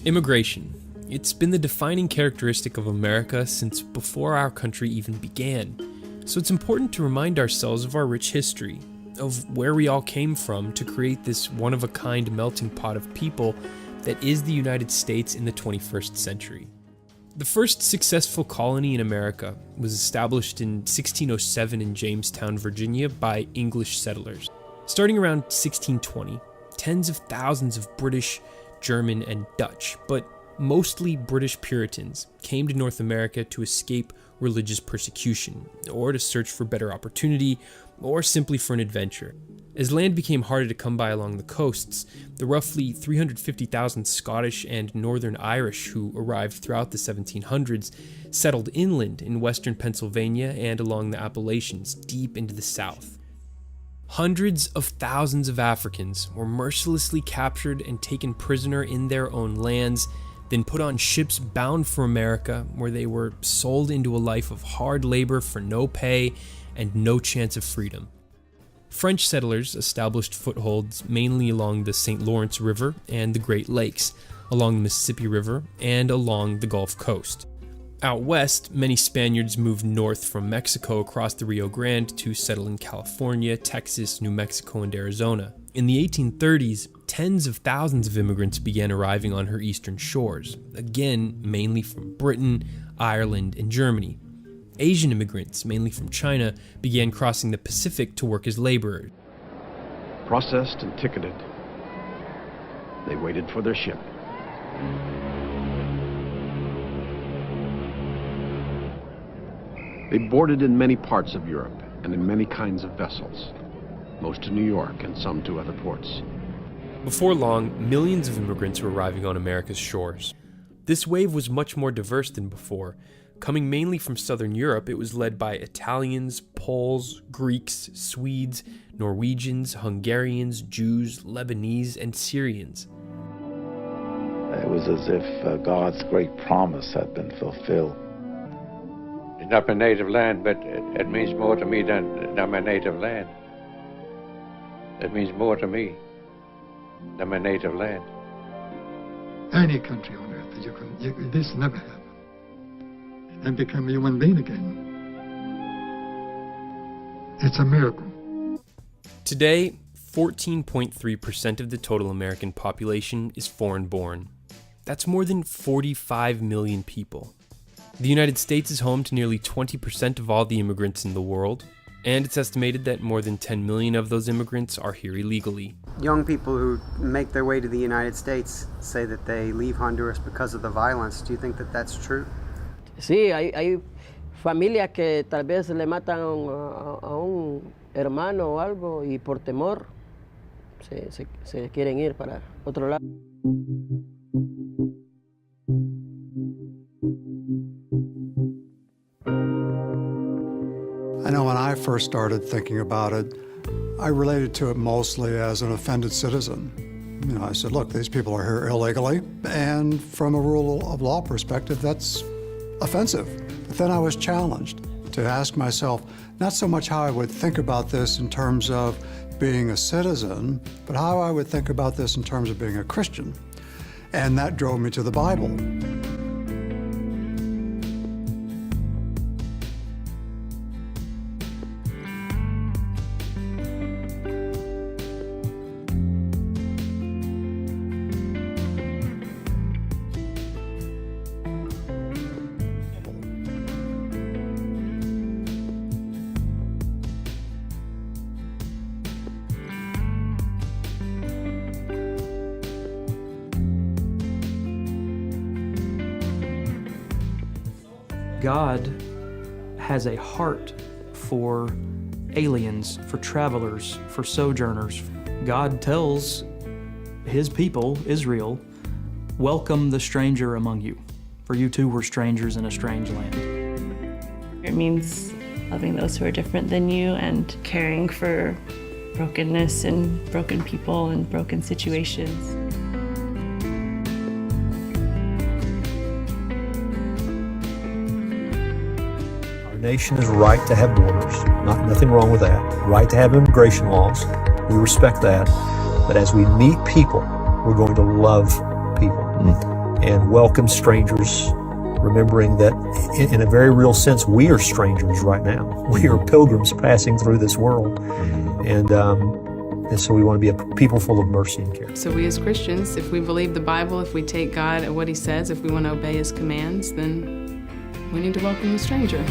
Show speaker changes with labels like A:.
A: Immigration. It's been the defining characteristic of America since before our country even began. So it's important to remind ourselves of our rich history, of where we all came from to create this one-of-a-kind melting pot of people that is the United States in the 21st century. The first successful colony in America was established in 1607 in Jamestown, Virginia by English settlers. Starting around 1620, tens of thousands of British, German, and Dutch, but mostly British Puritans, came to North America to escape religious persecution, or to search for better opportunity, or simply for an adventure. As land became harder to come by along the coasts, the roughly 350,000 Scottish and Northern Irish who arrived throughout the 1700s settled inland in western Pennsylvania and along the Appalachians, deep into the South. Hundreds of thousands of Africans were mercilessly captured and taken prisoner in their own lands, then put on ships bound for America, where they were sold into a life of hard labor for no pay and no chance of freedom. French settlers established footholds mainly along the St. Lawrence River and the Great Lakes, along the Mississippi River, and along the Gulf Coast. Out west, many Spaniards moved north from Mexico across the Rio Grande to settle in California, Texas, New Mexico, and Arizona. In the 1830s, tens of thousands of immigrants began arriving on her eastern shores, again mainly from Britain, Ireland, and Germany. Asian immigrants, mainly from China, began crossing the Pacific to work as laborers.
B: Processed and ticketed, they waited for their ship. They boarded in many parts of Europe and in many kinds of vessels, most to New York and some to other ports.
A: Before long, millions of immigrants were arriving on America's shores. This wave was much more diverse than before. Coming mainly from southern Europe, it was led by Italians, Poles, Greeks, Swedes, Norwegians, Hungarians, Jews, Lebanese, and Syrians.
C: It was as if God's great promise had been fulfilled.
D: It's not my native land, but it means more to me than my native land. It means more to me than my native land.
E: Any country on earth, this never happened. And become a human being again. It's a miracle.
A: Today, 14.3% of the total American population is foreign-born. That's more than 45 million people. The United States is home to nearly 20% of all the immigrants in the world, and it's estimated that more than 10 million of those immigrants are here illegally.
F: Young people who make their way to the United States say that they leave Honduras because of the violence. Do you think that that's true?
G: Sí, hay familias que tal vez le matan a un hermano o algo y por temor se quieren ir para otro lado.
H: I know when I first started thinking about it, I related to it mostly as an offended citizen. You know, I said, look, these people are here illegally, and from a rule of law perspective, that's offensive. But then I was challenged to ask myself, not so much how I would think about this in terms of being a citizen, but how I would think about this in terms of being a Christian. And that drove me to the Bible.
I: God has a heart for aliens, for travelers, for sojourners. God tells his people, Israel, welcome the stranger among you, for you too were strangers in a strange land.
J: It means loving those who are different than you and caring for brokenness and broken people and broken situations.
K: Nation is right to have borders, nothing wrong with that. Right to have immigration laws, we respect that. But as we meet people, we're going to love people. and welcome strangers, remembering that in a very real sense, we are strangers right now. We are pilgrims passing through this world. And so we want to be a people full of mercy and care.
L: So we as Christians, if we believe the Bible, if we take God at what he says, if we want to obey his commands, then we need to welcome the stranger.